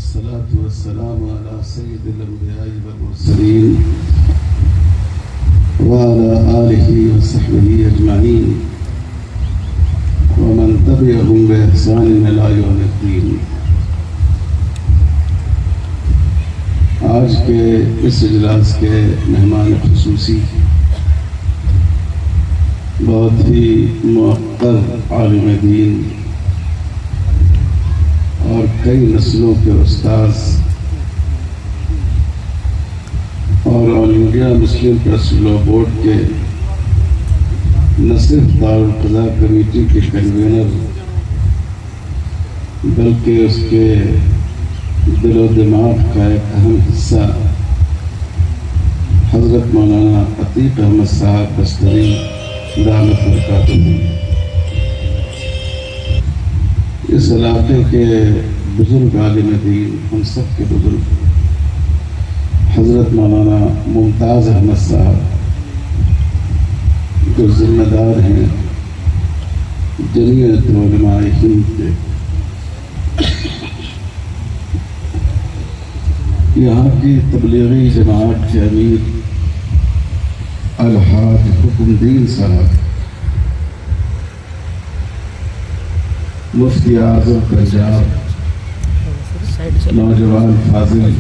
والصلاة والسلام على سيد الأنبياء والمرسلين وعلى آله وصحبه أجمعين ومن تبعهم بإحسان إلى يوم الدين۔ آج کے اس اجلاس کے مہمان خصوصی بہت ہی معقل عالم دین اور کئی نسلوں کے استاذ اور All India Muslim Press Law Board کے نہ صرف دارالقضاء کمیٹی کے کنوینر بلکہ اس کے دل و دماغ کا ایک اہم حصہ حضرت مولانا عتیق احمد صاحب بستری دامت برکاتہ، اس علاقے کے بزرگ عالم دین، ہم سب کے بزرگ حضرت مولانا ممتاز احمد صاحب جو ذمہ دار ہیں جمعیت علماء ہند کے، یہاں کی تبلیغی جماعت کے امیر الحاج حکم الدین صاحب، مفتی اعظم پنجاب نوجوان فاضل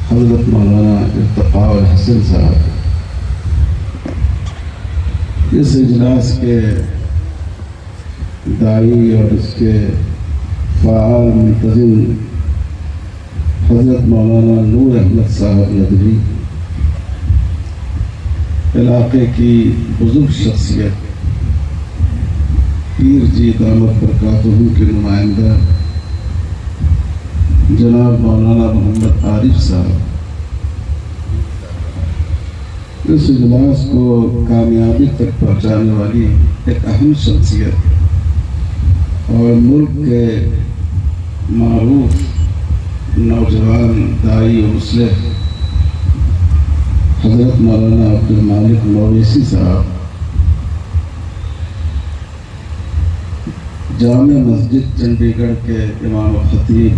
حضرت مولانا ارتقاء الحسن صاحب، اس اجلاس کے داعی اور اس کے فعال منتظم حضرت مولانا نور احمد صاحب ندوی، علاقے کی بزرگ شخصیت پیر جی دامت برکاتہ کے نمائندہ جناب مولانا محمد عارف صاحب، اس اجلاس کو کامیابی تک پہنچانے والی ایک اہم شخصیت اور ملک کے معروف نوجوان داعی و مصلح حضرت مولانا عبدالمالک مویسی صاحب، جامع مسجد چنڈی گڑھ کے امام و خطیب،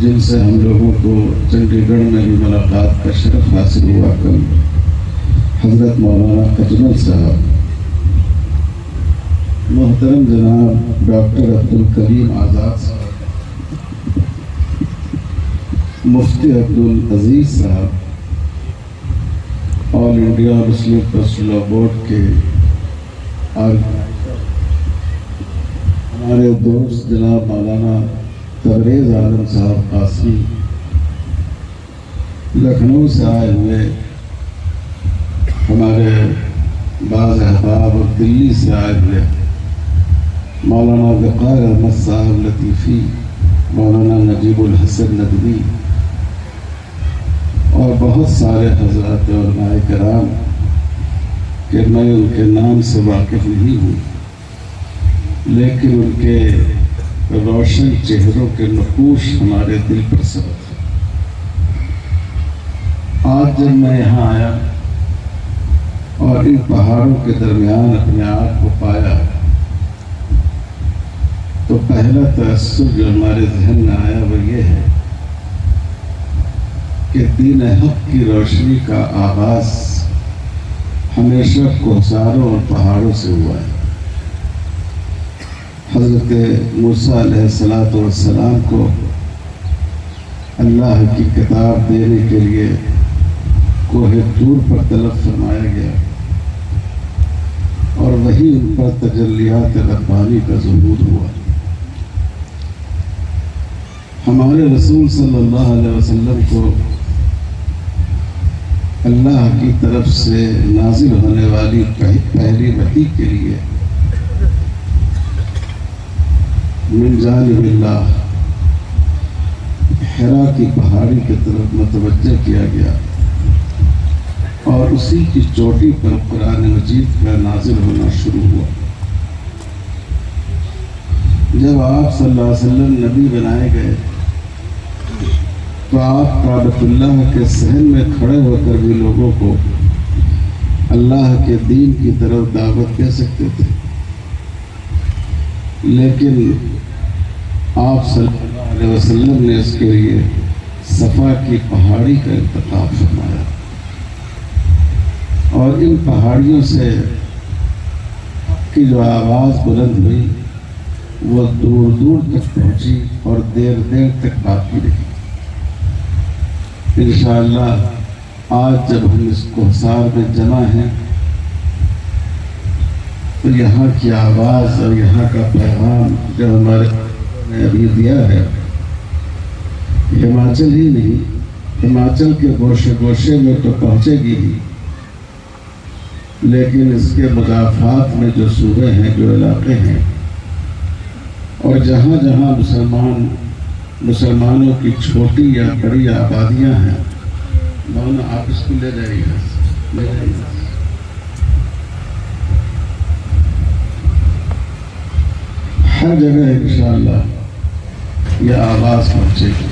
جن سے ہم لوگوں کو چنڈی گڑھ میں بھی ملاقات کا شرف حاصل ہوا کل، حضرت مولانا اجمل صاحب، محترم جناب ڈاکٹر عبدالکریم آزاد صاحب، مفتی عبدالعزیز صاحب، All India Muslim Press Law Board کے ہمارے دوست جناب مولانا تبریز عالم صاحب قاسمی، لکھنؤ سے آئے ہوئے ہمارے بعض احباب اور دلی سے آئے ہوئے مولانا وقار احمد صاحب لطیفی، مولانا نجیب الحسن ندوی اور بہت سارے حضرات علماء کرام کہ میں ان کے نام سے واقف نہیں ہوں، لیکن ان کے روشن چہروں کے نقوش ہمارے دل پر ثبت ہے۔ آج جب میں یہاں آیا اور ان پہاڑوں کے درمیان اپنے آپ کو پایا تو پہلا تأثر جو ہمارے ذہن میں آیا وہ یہ ہے کہ دین حق کی روشنی کا آغاز ہمیشہ کوہساروں اور پہاڑوں سے ہوا ہے۔ حضرت موسیٰ علیہ السلام کو اللہ کی کتاب دینے کے لیے کوہ طور پر طلب فرمایا گیا اور وہی ان پر تجلیات ربانی کا ظہور ہوا۔ ہمارے رسول صلی اللہ علیہ وسلم کو اللہ کی طرف سے نازل ہونے والی پہلی وحی کے لیے من جانب اللہ حرا کی پہاڑی کی طرف متوجہ کیا گیا اور اسی کی چوٹی پر قرآن مجید کا نازل ہونا شروع ہوا۔ جب آپ صلی اللہ علیہ وسلم نبی بنائے گئے تو آپ کعبۃ اللہ کے صحن میں کھڑے ہو کر بھی لوگوں کو اللہ کے دین کی طرف دعوت دے سکتے تھے، لیکن آپ صلی اللہ علیہ وسلم نے اس کے لیے صفا کی پہاڑی کا انتخاب فرمایا، اور ان پہاڑیوں سے کی جو آواز بلند ہوئی وہ دور دور تک پہنچی اور دیر دیر تک باقی رہی۔ انشاءاللہ آج جب ہم اس کوثر میں جمع ہیں تو یہاں کی آواز اور یہاں کا پیغام جو ہمارے نے ابھی دیا ہے، ہماچل ہی نہیں، ہماچل کے گوشے گوشے میں تو پہنچے گی ہی، لیکن اس کے مضافات میں جو صوبے ہیں، جو علاقے ہیں، اور جہاں جہاں مسلمانوں کی چھوٹی یا بڑی آبادیاں ہیں، مولانا آپ اس کو لے جائیے گا، ہر جگہ انشاءاللہ یہ آواز پہنچے گی۔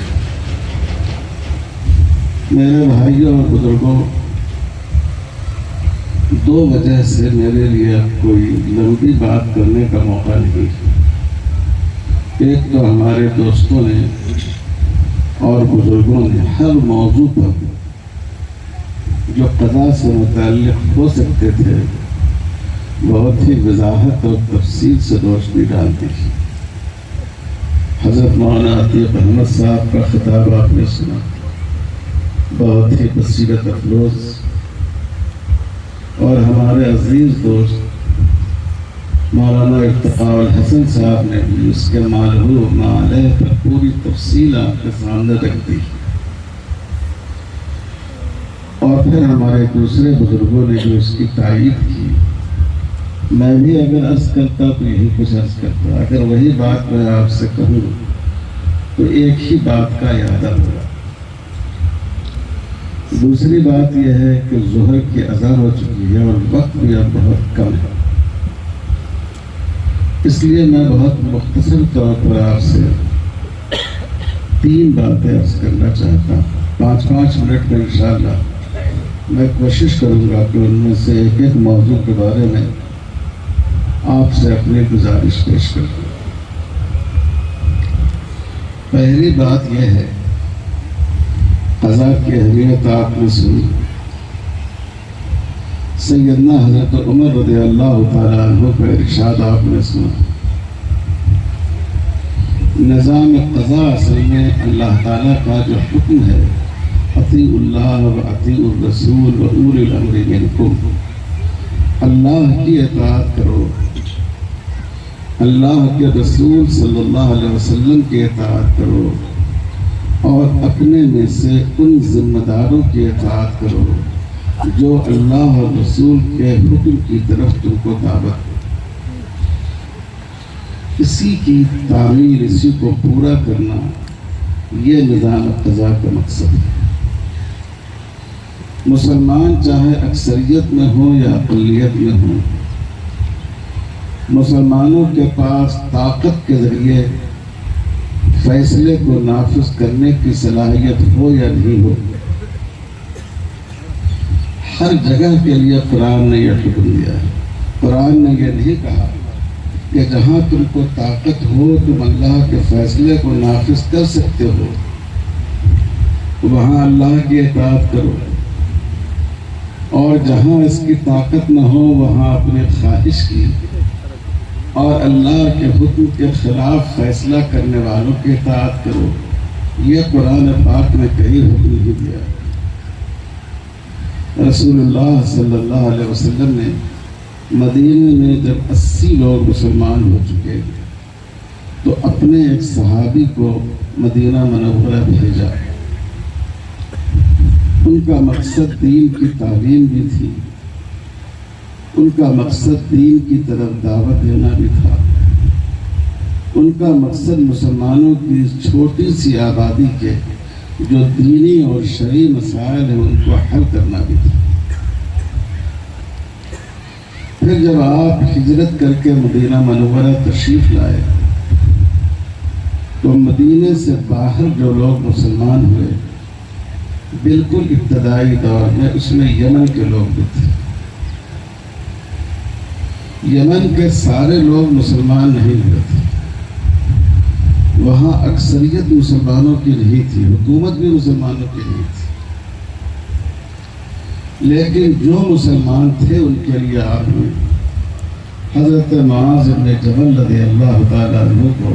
میرے بھائیوں اور بزرگوں، دو وجہ سے میرے لیے کوئی لمبی بات کرنے کا موقع نہیں۔ ایک تو ہمارے دوستوں نے اور بزرگوں نے ہر موضوع پر جو قضا سے متعلق ہو سکتے تھے بہت ہی وضاحت اور تفصیل سے روشنی ڈال دی۔ حضرت مولانا عتیق احمد صاحب کا خطاب آپ نے سنا، بہت ہی بصیرت افروز، اور ہمارے عزیز دوست مولانا ارتقاء الحسن صاحب نے بھی اس کے مالہ مالے پر پوری تفصیل آپ کے سامنے رکھ دی، اور پھر ہمارے دوسرے بزرگوں نے جو اس کی تائید کی۔ میں بھی اگر عرض کرتا تو یہی کچھ عرض کرتا، اگر وہی بات میں آپ سے کہوں تو ایک ہی بات کا اعادہ ہوگا۔ دوسری بات یہ ہے کہ ظہر کی اذان ہو چکی ہے اور وقت بھی اب بہت کم ہے، اس لیے میں بہت مختصر طور پر آپ سے 3 باتیں عرض کرنا چاہتا ہوں۔ 5-5 منٹ میں انشاءاللہ میں کوشش کروں گا کہ ان میں سے ایک ایک موضوع کے بارے میں آپ سے اپنی گزارش پیش کروں۔ پہلی بات یہ ہے، قضا کی اہمیت آپ نے سنی۔ سیدنا حضرت عمر رضی اللہ تعالیٰ عنہ کا ارشاد آپ نے سنا۔ نظام قضا اصل میں اللہ تعالیٰ کا جو حکم ہے، اطیعوا اللہ و اطیعوا الرسول و اولی الامر منکم، اللہ کی اطاعت کرو، اللہ کے رسول صلی اللہ علیہ وسلم کی اطاعت کرو، اور اپنے میں سے ان ذمہ داروں کی اطاعت کرو جو اللہ اور رسول کے حکم کی طرف تم کو دعوت دے۔ اسی کی تعمیر، اسی کو پورا کرنا، یہ نظام قضا کا مقصد ہے۔ مسلمان چاہے اکثریت میں ہو یا اقلیت میں ہو، مسلمانوں کے پاس طاقت کے ذریعے فیصلے کو نافذ کرنے کی صلاحیت ہو یا نہیں ہو، ہر جگہ کے لیے قرآن نے یہ حکم دیا ہے۔ قرآن نے یہ نہیں کہا کہ جہاں تم کو طاقت ہو تم اللہ کے فیصلے کو نافذ کر سکتے ہو، وہاں اللہ کی اطاعت کرو، اور جہاں اس کی طاقت نہ ہو وہاں اپنے خواہش کی اور اللہ کے حکم کے خلاف فیصلہ کرنے والوں کی اطاعت کرو۔ یہ قرآن پاک نے کہیں حکم نہیں دیا۔ رسول اللہ صلی اللہ علیہ وسلم نے مدینے میں جب 80 لوگ مسلمان ہو چکے تو اپنے ایک صحابی کو مدینہ منورہ بھیجا۔ ان کا مقصد دین کی تعلیم بھی تھی، ان کا مقصد دین کی طرف دعوت دینا بھی تھا، ان کا مقصد مسلمانوں کی چھوٹی سی آبادی کے جو دینی اور شرعی مسائل ہیں ان کو حل کرنا بھی تھا۔ پھر جب آپ ہجرت کر کے مدینہ منورہ تشریف لائے تو مدینے سے باہر جو لوگ مسلمان ہوئے، بالکل ابتدائی دور میں اس میں یمن کے لوگ بھی تھے۔ یمن کے سارے لوگ مسلمان نہیں ہوئے تھے، وہاں اکثریت مسلمانوں کی نہیں تھی، حکومت بھی مسلمانوں کی نہیں تھی، لیکن جو مسلمان تھے ان کے لیے آپ نے حضرت معاذ بن جبل رضی اللہ تعالیٰ عنہ کو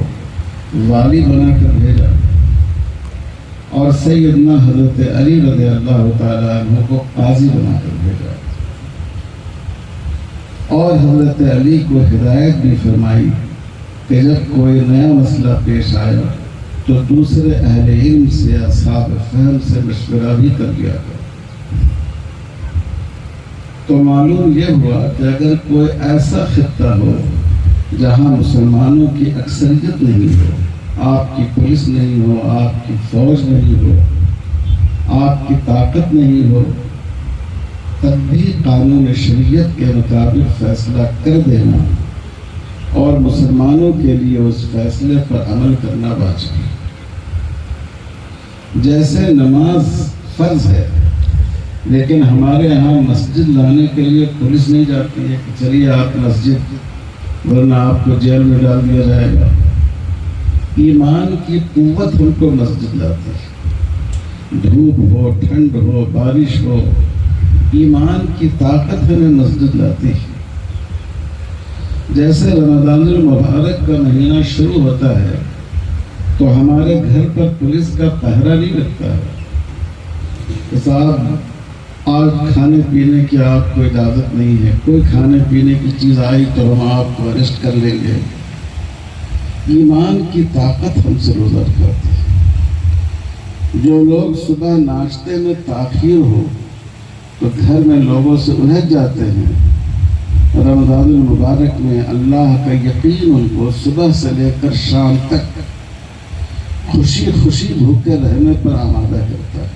والی بنا کر بھیجا اور سیدنا حضرت علی رضی اللہ تعالیٰ عنہ کو قاضی بنا کر بھیجا، اور حضرت علی کو ہدایت بھی فرمائی کہ جب کوئی نیا مسئلہ پیش آیا تو دوسرے اہل علم سے، اصحاب فہم سے مشورہ بھی کر لیا کرو۔ تو معلوم یہ ہوا کہ اگر کوئی ایسا خطہ ہو جہاں مسلمانوں کی اکثریت نہیں ہو، آپ کی پولیس نہیں ہو، آپ کی فوج نہیں ہو، آپ کی طاقت نہیں ہو، تب بھی قانون شریعت کے مطابق فیصلہ کر دینا اور مسلمانوں کے لیے اس فیصلے پر عمل کرنا واجب ہے۔ جیسے نماز فرض ہے، لیکن ہمارے ہاں مسجد لانے کے لیے پولیس نہیں جاتی ہے کہ چلیے آپ مسجد، ورنہ آپ کو جیل میں ڈال دیا جائے گا۔ ایمان کی قوت ہم کو مسجد لاتی ہے، دھوپ ہو، ٹھنڈ ہو، بارش ہو، ایمان کی طاقت ہمیں مسجد لاتی ہے۔ جیسے رمضان المبارک کا مہینہ شروع ہوتا ہے تو ہمارے گھر پر پولیس کا پہرا نہیں لگتا ہے کہ صاحب آج کھانے پینے کی آپ کو اجازت نہیں ہے، کوئی کھانے پینے کی چیز آئی تو ہم آپ کو اریسٹ کر لیں گے۔ ایمان کی طاقت ہم سے روزہ کرتی ہے۔ جو لوگ صبح ناشتے میں تاخیر ہو تو گھر میں لوگوں سے الجھ جاتے ہیں، رمضان المبارک میں اللہ کا یقین ان کو صبح سے لے کر شام تک خوشی خوشی بھوکے رہنے پر آمادہ کرتا ہے۔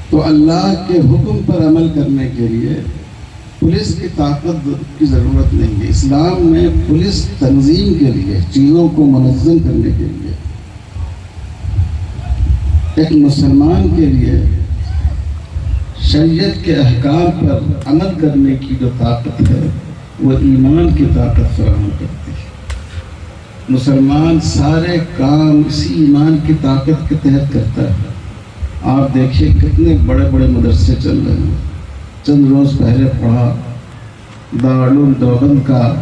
تو اللہ کے حکم پر عمل کرنے کے لیے پولیس کی طاقت کی ضرورت نہیں ہے۔ اسلام میں پولیس تنظیم کے لیے، چیزوں کو منظم کرنے کے لیے، ایک مسلمان کے لیے شریعت کے احکام پر عمل کرنے کی جو طاقت ہے وہ ایمان کی طاقت فراہم کرتی ہے۔ مسلمان سارے کام اسی ایمان کی طاقت کے تحت کرتا ہے۔ آپ دیکھیے کتنے بڑے بڑے مدرسے چل رہے ہیں۔ چند روز پہلے پڑھا دارالعلوم دیوبند کا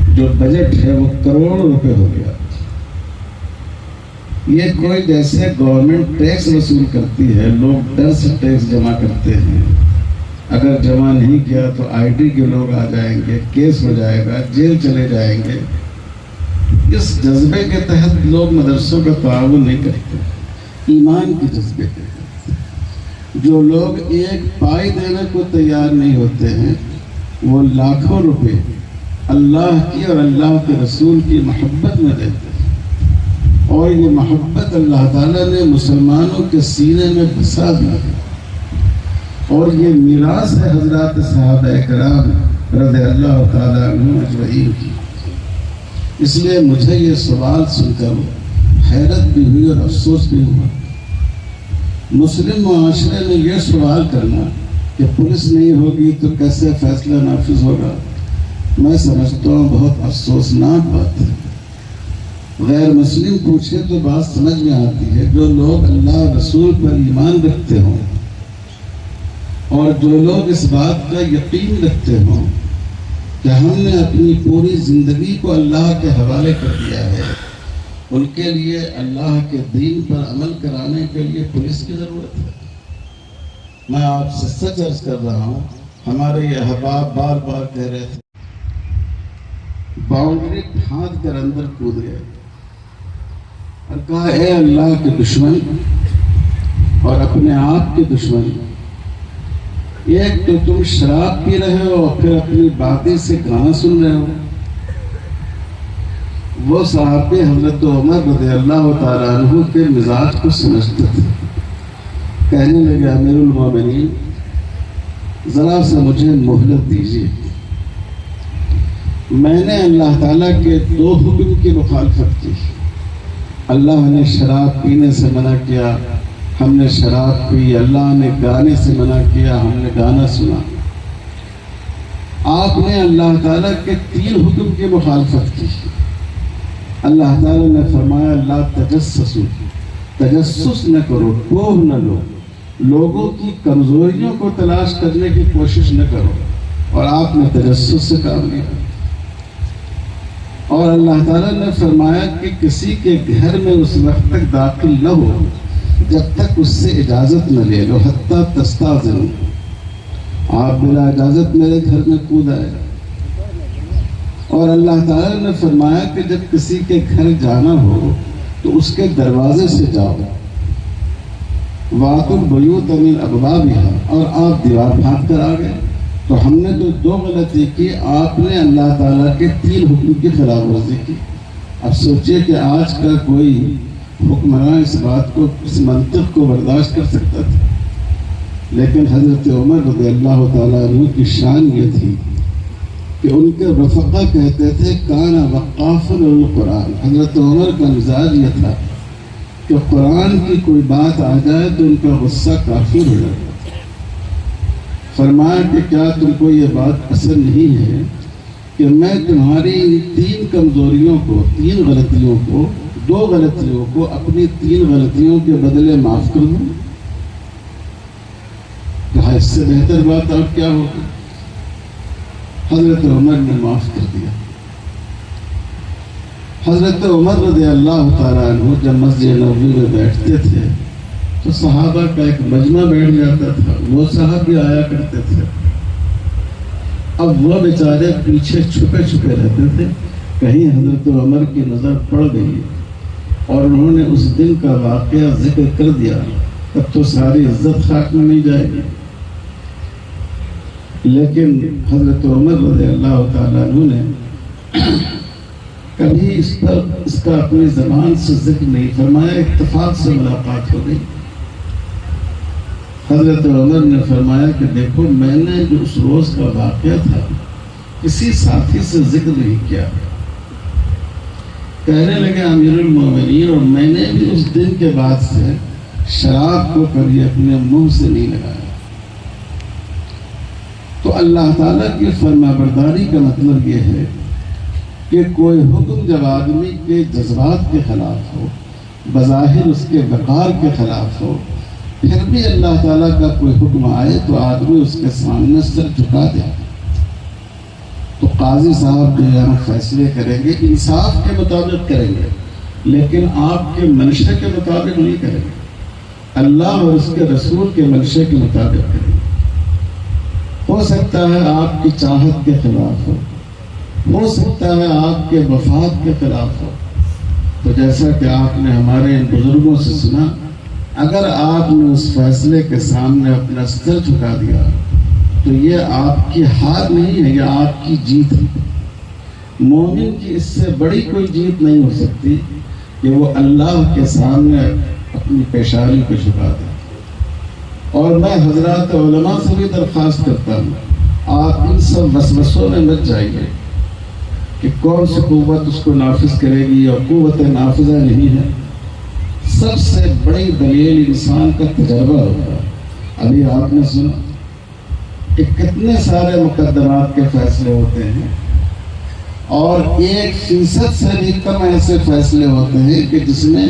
جو بجٹ ہے وہ کروڑوں روپے ہو گیا۔ یہ کوئی جیسے گورنمنٹ ٹیکس وصول کرتی ہے، لوگ ڈر سے ٹیکس جمع کرتے ہیں، اگر جمع نہیں کیا تو آئی ٹی کے لوگ آ جائیں گے، کیس ہو جائے گا، جیل چلے جائیں گے۔ اس جذبے کے تحت لوگ مدرسوں کا تعاون نہیں کرتے، ایمان کے جذبے کے تحت۔ جو لوگ ایک پائی دینے کو تیار نہیں ہوتے ہیں وہ لاکھوں روپے اللہ کی اور اللہ کے رسول کی محبت میں دیتے ہیں، اور یہ محبت اللہ تعالیٰ نے مسلمانوں کے سینے میں بسا دی ہے، اور یہ میراث ہے حضرات صحابہ کرام رضی اللہ تعالیٰ عنہم اجمعین کی۔ اس لیے مجھے یہ سوال سن کر حیرت بھی ہوئی اور افسوس بھی ہوا۔ مسلم معاشرے میں یہ سوال کرنا کہ پولیس نہیں ہوگی تو کیسے فیصلہ نافذ ہوگا، میں سمجھتا ہوں بہت افسوسناک بات ہے۔ غیر مسلم پوچھے تو بات سمجھ میں آتی ہے، جو لوگ اللہ رسول پر ایمان رکھتے ہوں اور جو لوگ اس بات کا یقین رکھتے ہوں کہ ہم نے اپنی پوری زندگی کو اللہ کے حوالے کر دیا ہے، ان کے لیے اللہ کے دین پر عمل کرانے کے لیے پولیس کی ضرورت ہے۔ میں آپ سے سچ عرض کر رہا ہوں، ہمارے یہ احباب بار بار کہہ رہے تھے، باؤنڈری پھاند کر اندر کود گئے اور کہا اے اللہ کے دشمن اور اپنے آپ کے دشمن، ایک تو تم شراب پی رہے ہو اور پھر اپنی باتیں سے گانا سن رہے ہو۔ وہ صحابی حضرت عمر رضی اللہ تعالیٰ عنہ کے مزاج کو سمجھتے تھے، کہنے لگے امیر المومنین ذرا سا مجھے مہلت دیجیے، میں نے اللہ تعالیٰ کے دو حکم کی مخالفت کی۔ اللہ نے شراب پینے سے منع کیا، ہم نے شراب پی، اللہ نے گانے سے منع کیا، ہم نے گانا سنا۔ آپ نے اللہ تعالیٰ کے 3 حکم کی مخالفت کی، اللہ تعالیٰ نے فرمایا لا تجسسوا، تجسس نہ کرو، ٹوہ نہ لو، لوگوں کی کمزوریوں کو تلاش کرنے کی کوشش نہ کرو، اور آپ نے تجسس سے کام لیا۔ اور اللہ تعالیٰ نے فرمایا کہ کسی کے گھر میں اس وقت تک داخل نہ ہو جب تک اس سے اجازت نہ لے لو، حتیٰ تستأذنوا، آپ بلا اجازت میرے گھر میں کود آئے۔ اور اللہ تعالیٰ نے فرمایا کہ جب کسی کے گھر جانا ہو تو اس کے دروازے سے جاؤ، وَأْتُوا الْبُيُوتَ مِنْ أَبْوَابِهَا، اور آپ دیوار پھاند کر آ گئے۔ تو ہم نے تو دو غلطی کی، آپ نے اللہ تعالیٰ کے 3 حکم کی خلاف ورزی کی۔ اب سوچئے کہ آج کا کوئی حکمراں اس بات کو، اس منطق کو برداشت کر سکتا تھا، لیکن حضرت عمر رضی اللہ تعالیٰ عنہ کی شان یہ تھی کہ ان کے رفقا کہتے تھے کان وقافا للقرآن، حضرت عمر کا مزاج یہ تھا کہ قرآن کی کوئی بات آ جائے تو ان کا غصہ کافی ہو جاتا۔ فرمایا کہ کیا تم کو یہ بات پسند نہیں ہے کہ میں تمہاری 3 کمزوریوں کو، 3 غلطیوں کو، 2 غلطیوں کو اپنی 3 غلطیوں کے بدلے معاف کر دوں؟ کہا اس سے بہتر بات اور کیا ہوگی؟ حضرت عمر نے معاف کر دیا۔ حضرت عمر رضی اللہ تعالیٰ عنہ جب مسجد نبوی میں بیٹھتے تھے تو صحابہ کا ایک مجمع بیٹھ جاتا تھا، وہ صاحب بھی آیا کرتے تھے۔ اب وہ بیچارے پیچھے چھپے چھپے رہتے تھے، کہیں حضرت عمر کی نظر پڑ گئی اور انہوں نے اس دن کا واقعہ ذکر کر دیا، تب تو ساری عزت خاک میں نہیں جائے گی۔ لیکن حضرت عمر رضی اللہ تعالیٰ عنہ نے کبھی اس کا اپنی زبان سے ذکر نہیں فرمایا، اتفاق سے ملاقات ہو گئی۔ حضرت عمر نے فرمایا کہ دیکھو میں نے جو اس روز کا واقعہ تھا کسی ساتھی سے ذکر نہیں کیا۔ کہنے لگے امیر المومنین، اور میں نے بھی اس دن کے بعد سے شراب کو کبھی اپنے منہ سے نہیں لگایا۔ تو اللہ تعالیٰ کی فرما برداری کا مطلب یہ ہے کہ کوئی حکم جب آدمی کے جذبات کے خلاف ہو، بظاہر اس کے وقار کے خلاف ہو، پھر بھی اللہ تعالیٰ کا کوئی حکم آئے تو آدمی اس کے سامنے سر جھکا دے۔ تو قاضی صاحب جو یہاں فیصلے کریں گے انصاف کے مطابق کریں گے، لیکن آپ کے منشا کے مطابق نہیں کریں گے، اللہ اور اس کے رسول کے منشا کے مطابق کریں گے۔ ہو سکتا ہے آپ کی چاہت کے خلاف ہو سکتا ہے آپ کے مفاد کے خلاف ہو۔ تو جیسا کہ آپ نے ہمارے ان بزرگوں سے سنا، اگر آپ نے اس فیصلے کے سامنے اپنا سر جھکا دیا تو یہ آپ کی ہار نہیں ہے، یہ آپ کی جیت ہے۔ مومن کی اس سے بڑی کوئی جیت نہیں ہو سکتی کہ وہ اللہ کے سامنے اپنی پیشانی کو جھکا دے۔ اور میں حضرات علماء سے بھی درخواست کرتا ہوں، آپ ان سب وسوسوں میں مت جائیے کہ کون سی قوت اس کو نافذ کرے گی اور قوت نافذہ نہیں ہے۔ سب سے بڑی دلیل انسان کا تجربہ ہوتا ہے۔ ابھی آپ نے سنا کہ کتنے سارے مقدمات کے فیصلے ہوتے ہیں اور 1% سے بھی کم ایسے فیصلے ہوتے ہیں کہ جس میں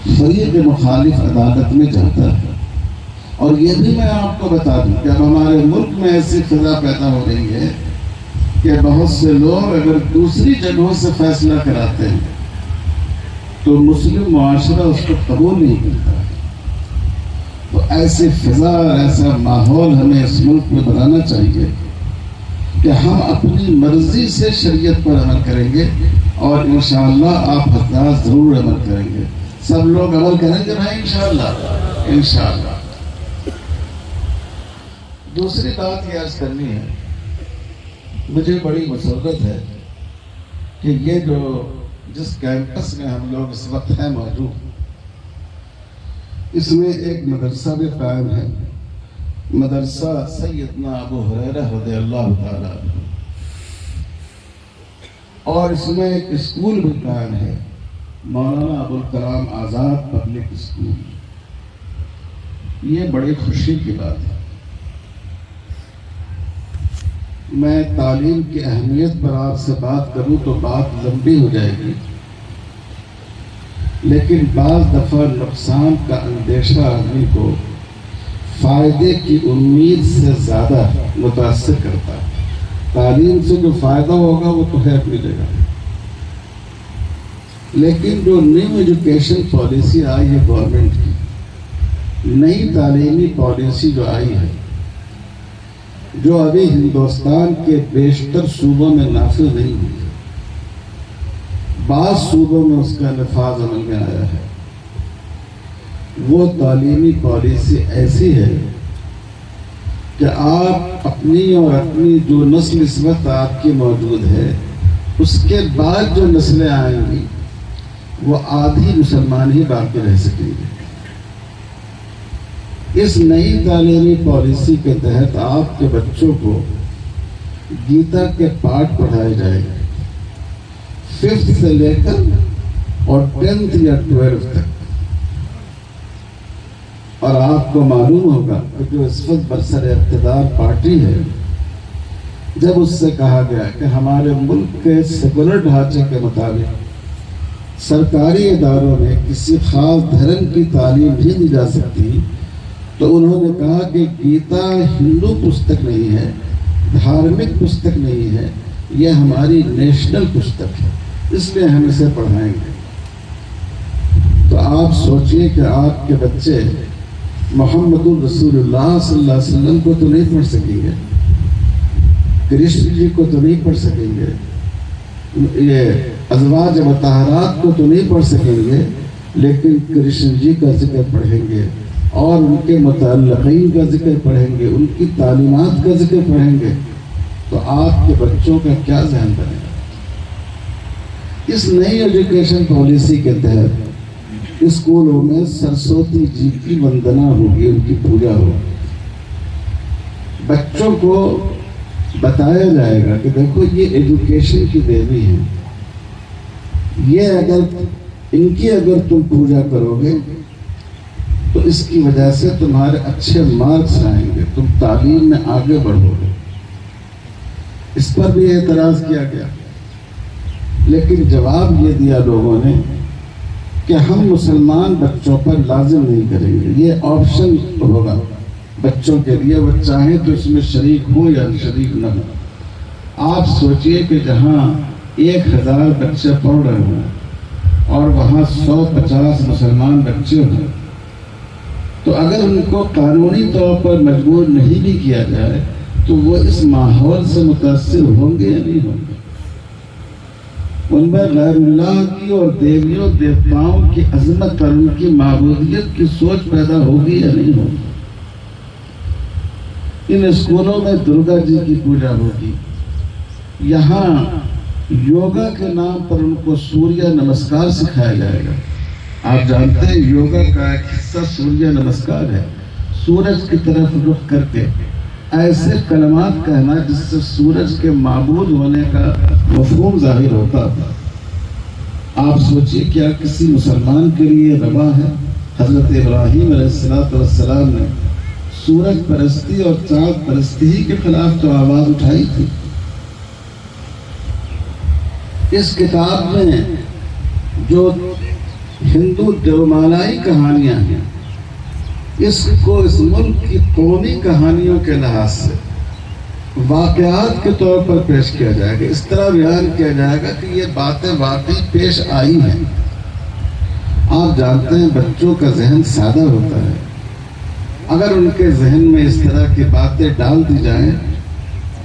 فریق مخالف عدالت میں جاتا ہے۔ اور یہ بھی میں آپ کو بتا دوں کہ اب ہمارے ملک میں ایسی فضا پیدا ہو رہی ہے کہ بہت سے لوگ اگر دوسری جگہوں سے فیصلہ کراتے ہیں تو مسلم معاشرہ اس کو قبول نہیں کرتا ہے۔ تو ایسی فضا اور ایسا ماحول ہمیں اس ملک میں بنانا چاہیے کہ ہم اپنی مرضی سے شریعت پر عمل کریں گے، اور انشاءاللہ آپ حضرات ضرور عمل کریں گے۔ سب لوگ عمل کریں گے بھائی انشاءاللہ، انشاءاللہ۔ دوسری بات یہ عرض کرنی ہے، مجھے بڑی مسرت ہے کہ یہ جو جس کیمپس میں ہم لوگ اس وقت ہیں موجود، اس میں ایک مدرسہ بھی قائم ہے، مدرسہ سیدنا ابو ہریرہ رضی اللہ تعالیٰ عنہ، اور اس میں ایک اسکول بھی قائم ہے، مولانا ابوالکلام آزاد پبلک اسکول۔ یہ بڑی خوشی کی بات ہے۔ میں تعلیم کی اہمیت پر آپ سے بات کروں تو بات لمبی ہو جائے گی، لیکن بعض دفعہ نقصان کا اندیشہ آدمی کو فائدے کی امید سے زیادہ متاثر کرتا ہے۔ تعلیم سے جو فائدہ ہوگا وہ تو ہے ملے گا، لیکن جو نیو ایجوکیشن پالیسی آئی ہے گورنمنٹ کی، نئی تعلیمی پالیسی جو آئی ہے، جو ابھی ہندوستان کے بیشتر صوبوں میں نافذ نہیں ہوئی ہے، بعض صوبوں میں اس کا نفاذ عمل میں آیا ہے، وہ تعلیمی پالیسی ایسی ہے کہ آپ اپنی اور اپنی جو نسل اس وقت آپ کی موجود ہے، اس کے بعد جو نسلیں آئیں گی وہ آدھی مسلمان ہی باقی رہ سکیں گے۔ اس نئی تعلیمی پالیسی کے تحت آپ کے بچوں کو گیتا کے پاٹھ پڑھائے جائیں گے، 5th سے لے کر اور 10th یا 12th تک۔ اور آپ کو معلوم ہوگا کہ جو اس وقت برسر اقتدار پارٹی ہے، جب اس سے کہا گیا کہ ہمارے ملک کے سیکولر ڈھانچے کے مطابق سرکاری اداروں میں کسی خاص دھرم کی تعلیم نہیں دی جا سکتی، تو انہوں نے کہا کہ گیتا ہندو پستک نہیں ہے، دھارمک پستک نہیں ہے، یہ ہماری نیشنل پستک ہے، اس لیے ہم اسے پڑھائیں گے۔ تو آپ سوچئے کہ آپ کے بچے محمد الرسول اللہ صلی اللہ علیہ وسلم کو تو نہیں پڑھ سکیں گے، کرشن جی کو تو نہیں پڑھ سکیں گے، یہ ازواج مطہرات کو تو نہیں پڑھ سکیں گے، لیکن کرشن جی کا ذکر پڑھیں گے اور ان کے متعلقین کا ذکر پڑھیں گے، ان کی تعلیمات کا ذکر پڑھیں گے، تو آپ کے بچوں کا کیا ذہن بنے گا؟ اس نئی ایجوکیشن پالیسی کے تحت اسکولوں میں سرسوتی جی کی وندنا ہوگی، ان کی پوجا ہوگی۔ بچوں کو بتایا جائے گا کہ دیکھو یہ ایجوکیشن کی دیوی ہے، یہ اگر تم پوجا کرو گے تو اس کی وجہ سے تمہارے اچھے مارکس آئیں گے، تم تعلیم میں آگے بڑھو گے۔ اس پر بھی اعتراض کیا گیا، لیکن جواب یہ دیا لوگوں نے کہ ہم مسلمان بچوں پر لازم نہیں کریں گے، یہ آپشن ہوگا بچوں کے لیے، وہ چاہیں تو اس میں شریک ہوں یا شریک نہ ہوں۔ آپ سوچئے کہ جہاں 1000 بچے پڑھ رہے ہوں اور وہاں 150 مسلمان بچے ہوں، تو اگر ان کو قانونی طور پر مجبور نہیں بھی کیا جائے تو وہ اس ماحول سے متاثر ہوں گے یا نہیں ہوں گے؟ ان میں غیر اللہ کی اور دیویوں دیوتاؤں کی عظمت اور ان کی معبودیت کی سوچ پیدا ہوگی یا نہیں ہوگی؟ ان اسکولوں میں درگا جی کی پوجا ہوگی، یہاں یوگا کے نام پر ان کو سوریہ نمسکار سکھایا جائے گا۔ آپ جانتے ہیں یوگا کا ایک حصہ سوریہ نمسکار ہے، سورج کی طرف رخ کر کے ایسے کلمات کہنا جس سے سورج کے معبود ہونے کا مفہوم ظاہر ہوتا تھا۔ آپ سوچئے کیا کسی مسلمان کے لیے روا ہے؟ حضرت ابراہیم علیہ السلام نے سورج پرستی اور چاند پرستی ہی کے خلاف تو آواز اٹھائی تھی۔ اس کتاب میں جو ہندو دیومالائی کہانیاں ہیں، اس کو اس ملک کی قومی کہانیوں کے لحاظ سے واقعات کے طور پر پیش کیا جائے گا، اس طرح بیان کیا جائے گا کہ یہ باتیں واقعی پیش آئی ہیں۔ آپ جانتے ہیں بچوں کا ذہن سادہ ہوتا ہے، اگر ان کے ذہن میں اس طرح کی باتیں ڈال دی جائیں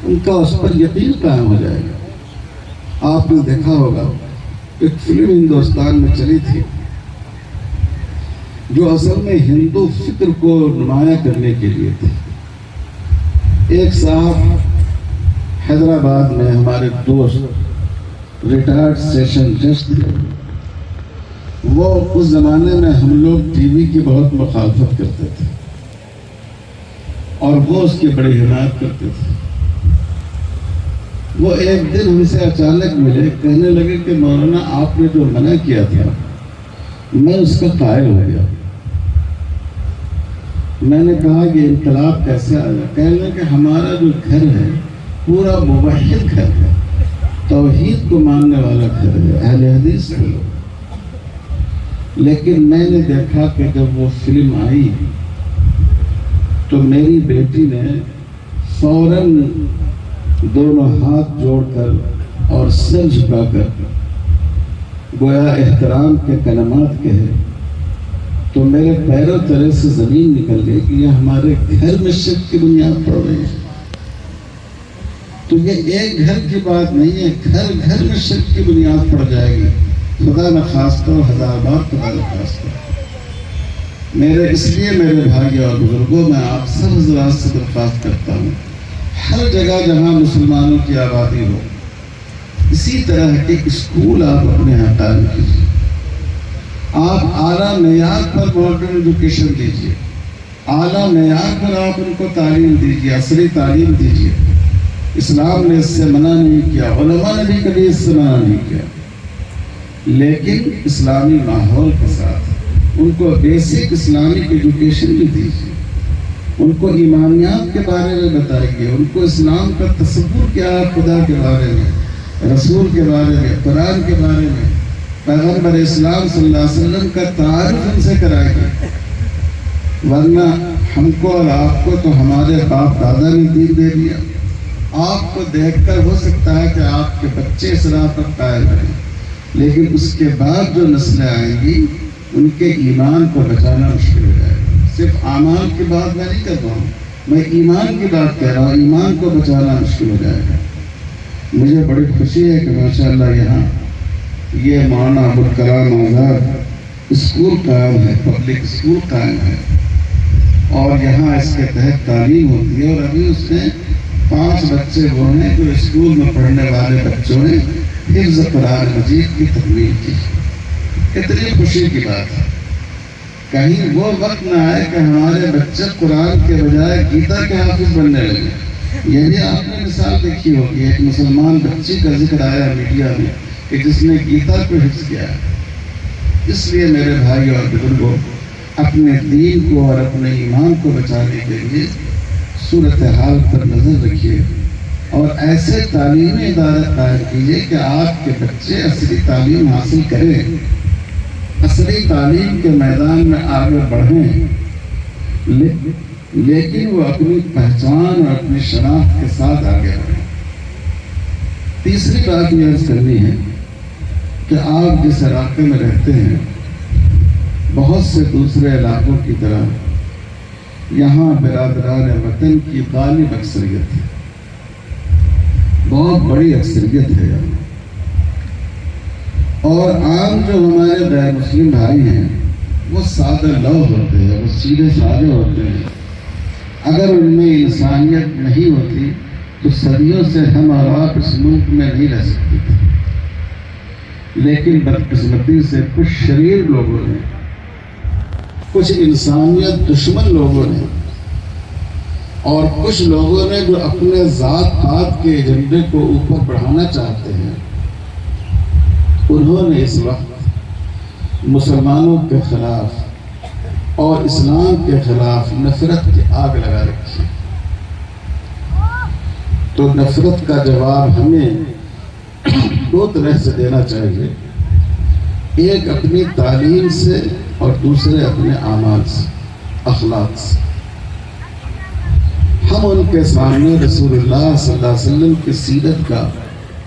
ان کا اس پر یقین قائم ہو جائے گا۔ آپ نے دیکھا ہوگا ایک فلم ہندوستان میں چلی تھی جو اصل میں ہندو فکر کو نمایاں کرنے کے لیے تھی۔ ایک صاحب حیدرآباد میں ہمارے دوست ریٹائرڈ سیشن جج تھے، وہ اس زمانے میں ہم لوگ ٹی وی کی بہت مخالفت کرتے تھے اور وہ اس کی بڑی حمایت کرتے تھے۔ وہ ایک دن ہم سے اچانک ملے، کہنے لگے کہ مولانا آپ نے جو منع کیا تھا میں اس کا قائل ہو گیا۔ میں نے کہا کہ انقلاب کیسے آیا؟ کہنے لگے کہ ہمارا جو گھر ہے پورا موحد گھر ہے، توحید کو ماننے والا گھر ہے، اہل حدیث کے لوگ۔ لیکن میں نے دیکھا کہ جب وہ فلم آئی تو میری بیٹی نے فوراً دونوں ہاتھ جوڑ کر اور سر جھکا کر گویا احترام کے کلمات کہے تو میرے پیروں تلے سے زمین نکل گئی کہ یہ ہمارے گھر میں شرک کی بنیاد پڑ رہی ہے۔ تو یہ ایک گھر کی بات نہیں ہے، گھر گھر میں شرک کی بنیاد پڑ جائے گی۔ خدا نخواستہ اور ہزار بار خدا نخواستہ۔ اس لیے میرے بھائی اور بزرگوں، میں آپ سب حضرات سے درخواست کرتا ہوں، ہر جگہ جہاں مسلمانوں کی آبادی ہو اسی طرح کے اسکول آپ اپنے یہاں قائم کیجیے۔ آپ اعلیٰ معیار پر ماڈرن ایجوکیشن دیجیے، اعلیٰ معیار پر آپ ان کو تعلیم دیجیے، عصری تعلیم دیجیے۔ اسلام نے اس سے منع نہیں کیا، علماء نے بھی کبھی اس سے منع نہیں کیا، لیکن اسلامی ماحول کے ساتھ ان کو بیسک اسلامک ایجوکیشن بھی دیجیے، ان کو ایمانیات کے بارے میں بتائیے، ان کو اسلام کا تصور کیا ہے، خدا کے بارے میں، رسول کے بارے میں، قرآن کے بارے میں، پیغمبر اسلام صلی اللہ علیہ وسلم کا تعارف ان سے کرائیے۔ ورنہ ہم کو اور آپ کو تو ہمارے باپ دادا نے دین دے دیا، آپ کو دیکھ کر ہو سکتا ہے کہ آپ کے بچے اس راہ پر قائم رہیں، لیکن اس کے بعد جو نسلیں آئیں گی ان کے ایمان کو بچانا مشکل ہو جائے گا۔ صرف اعمال کی بات میں نہیں کر رہا ہوں، میں ایمان کی بات کہہ رہا ہوں، ایمان کو بچانا مشکل ہو جائے گا۔ مجھے بڑی خوشی ہے کہ ماشاءاللہ یہاں یہ مولانا ابوالکلام آزاد اسکول قائم ہے، پبلک اسکول قائم ہے، اور یہاں اس کے تحت تعلیم ہوتی ہے، اور ابھی اس میں 5 بچے وہ ہیں جو اسکول میں پڑھنے والے بچوں نے حفظ قرآن مجید کی تکمیل کی۔ کتنی خوشی کی بات ہے۔ کہیں وہ وقت نہ آئے کہ ہمارے بچے قرآن کے بجائے گیتا کے حافظ بننے لگے۔ یہ بھی آپ نے مثال دیکھی ہوگی، ایک مسلمان بچی کا ذکر آیا میڈیا میں کہ جس نے گیتا کو حفظ کیا ہے۔ اس لیے میرے بھائی اور بزرگوں، اپنے دین کو اور اپنے ایمان کو بچانے کے لیے صورتحال پر نظر رکھیے اور ایسے تعلیمی ادارے قائم کیجیے کہ آپ کے بچے عصری تعلیم حاصل کریں، عصری تعلیم کے میدان میں آگے بڑھیں، لیکن وہ اپنی پہچان اور اپنی شناخت کے ساتھ آگے بڑھیں۔ تیسری بات یہ عرض کرنی ہے کہ آپ جس علاقے میں رہتے ہیں، بہت سے دوسرے علاقوں کی طرح یہاں برادران وطن کی غالب اکثریت ہے، بہت بڑی اکثریت ہے یہاں، اور عام جو ہمارے غیر مسلم بھائی ہیں وہ سادہ لو ہوتے ہیں، وہ سیدھے سادے ہوتے ہیں۔ اگر ان میں انسانیت نہیں ہوتی تو صدیوں سے ہم اور آپ اس ملک میں نہیں رہ سکتے تھے، لیکن بدقسمتی سے کچھ شریر لوگوں نے، کچھ انسانیت دشمن لوگوں نے، اور کچھ لوگوں نے جو اپنے ذات پات کے ایجنڈے کو اوپر بڑھانا چاہتے ہیں، انہوں نے اس وقت مسلمانوں کے خلاف اور اسلام کے خلاف نفرت کی آگ لگا رکھی۔ تو نفرت کا جواب ہمیں 2 طرح سے دینا چاہیے، ایک اپنی تعلیم سے اور دوسرے اپنے اعمال سے، اخلاق سے۔ ہم ان کے سامنے رسول اللہ صلی اللہ علیہ وسلم کی سیرت کا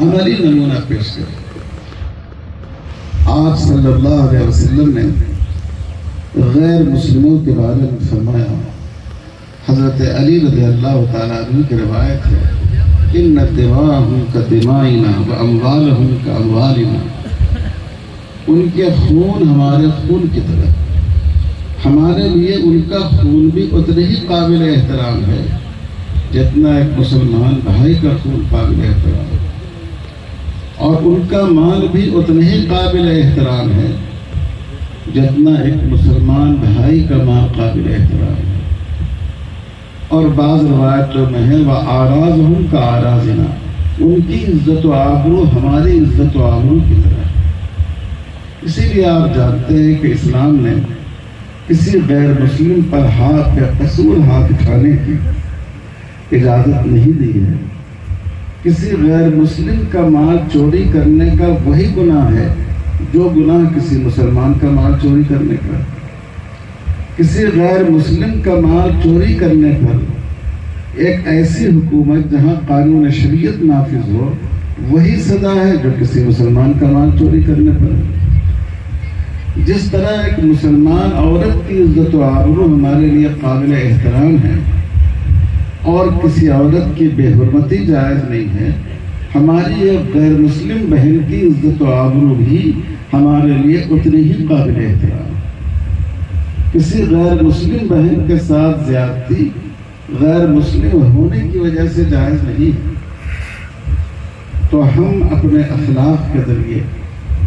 عملی نمونہ پیش کریں۔ آپ صلی اللہ علیہ وسلم نے غیر مسلموں کے بارے میں فرمایا، حضرت علی رضی اللہ تعالیٰ عنہ کی روایت ہے، ان دماءہم کا دمائنا و اموالہم کا اموالنا، ان کے خون ہمارے خون کی طرح، ہمارے لیے ان کا خون بھی اتنے ہی قابل احترام ہے جتنا ایک مسلمان بھائی کا خون قابل احترام ہے، اور ان کا مال بھی اتنے ہی قابل احترام ہے جتنا ایک مسلمان بھائی کا مال قابل احترام ہے۔ اور بعض روایتوں میں ہے وَأَعْرَاضُهُمْ كَأَعْرَاضِنَا، ان کی عزت و آبرو ہماری عزت و آبرو کی طرح۔ اسی لیے آپ جانتے ہیں کہ اسلام نے کسی غیر مسلم پر ہاتھ یا قصور ہاتھ اٹھانے کی اجازت نہیں دی ہے، کسی غیر مسلم کا مال چوری کرنے کا وہی گناہ ہے جو گناہ کسی مسلمان کا مال چوری کرنے کا۔ کسی غیر مسلم کا مال چوری کرنے پر ایک ایسی حکومت جہاں قانون شریعت نافذ ہو وہی سزا ہے جو کسی مسلمان کا مال چوری کرنے پر۔ جس طرح ایک مسلمان عورت کی عزت و آبرو ہمارے لیے قابل احترام ہے اور کسی عورت کی بے حرمتی جائز نہیں ہے، ہماری ایک غیر مسلم بہن کی عزت و آبرو بھی ہمارے لیے اتنی ہی قابل احترام۔ کسی غیر مسلم بہن کے ساتھ زیادتی غیر مسلم ہونے کی وجہ سے جائز نہیں ہے۔ تو ہم اپنے اخلاق کے ذریعے،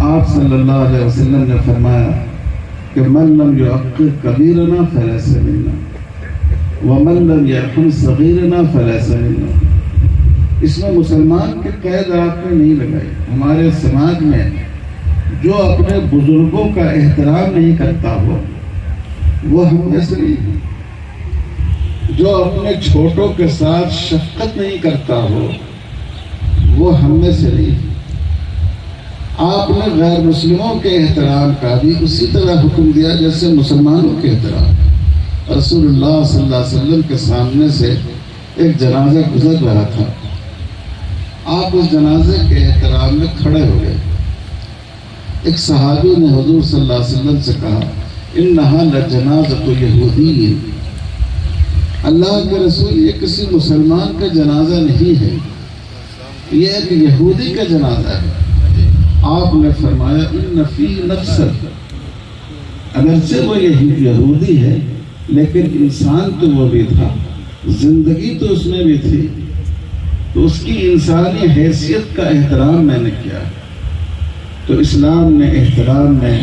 آپ صلی اللہ علیہ وسلم نے فرمایا کہ من لم یعقر کبیرنا فلیس منا ومن لم یرحم صغیرنا فلیس منا۔ اس میں مسلمان کے قید آپ نے نہیں لگائی۔ ہمارے سماج میں جو اپنے بزرگوں کا احترام نہیں کرتا ہو وہ ہم میں سے نہیں ہے، جو اپنے چھوٹوں کے ساتھ شفقت نہیں کرتا ہو وہ ہم میں سے نہیں ہے۔ آپ نے غیر مسلموں کے احترام کا بھی اسی طرح حکم دیا جیسے مسلمانوں کے احترام۔ رسول اللہ صلی اللہ علیہ وسلم کے سامنے سے ایک جنازہ گزر رہا تھا، آپ اس جنازے کے احترام میں کھڑے ہو گئے۔ ایک صحابی نے حضور صلی اللہ علیہ وسلم سے کہا انہا لجنازۃ یہودی، اللہ کے رسول یہ کسی مسلمان کا جنازہ نہیں ہے، یہ ایک یہودی کا جنازہ ہے۔ آپ نے فرمایا ان فی نفس، اگرچہ وہ یہودی ہے لیکن انسان تو وہ بھی تھا، زندگی تو اس میں بھی تھی، تو اس کی انسانی حیثیت کا احترام میں نے کیا۔ تو اسلام نے احترام میں،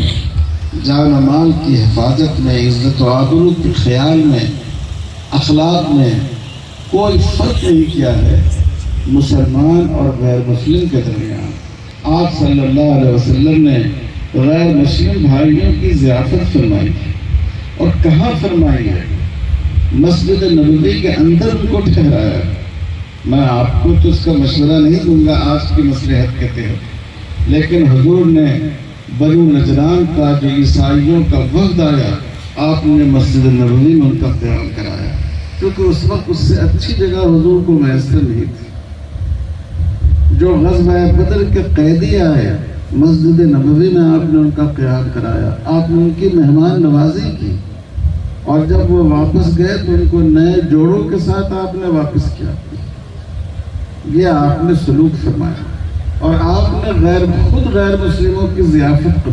جان و مال کی حفاظت میں، عزت و آبرو کے خیال میں، اخلاق میں کوئی فرق نہیں کیا ہے مسلمان اور غیر مسلم کے درمیان۔ آپ صلی اللہ علیہ وسلم نے غیر مسلم بھائیوں کی ضیافت فرمائی اور کہاں فرمائی ہے؟ مسجد نبوی کے اندر ان کو ٹھہرایا۔ میں آپ کو تو اس کا مشورہ نہیں دوں گا آج کی مصلحت کے تحت، لیکن حضور نے بنو نجران کا جو عیسائیوں کا وفد آیا، آپ نے مسجد نبوی میں ان کا قیام کرایا، کیونکہ اس وقت اس سے اچھی جگہ حضور کو میسر نہیں تھی۔ جو غزوہ بدر کے قیدی آئے، مسجد نبوی میں آپ نے ان کا قیام کرایا، آپ نے ان کی مہمان نوازی کی، اور جب وہ واپس گئے تو ان کو نئے جوڑوں کے ساتھ آپ نے واپس کیا۔ یہ آپ نے سلوک فرمایا، اور آپ نے خود غیر مسلموں کی ضیافت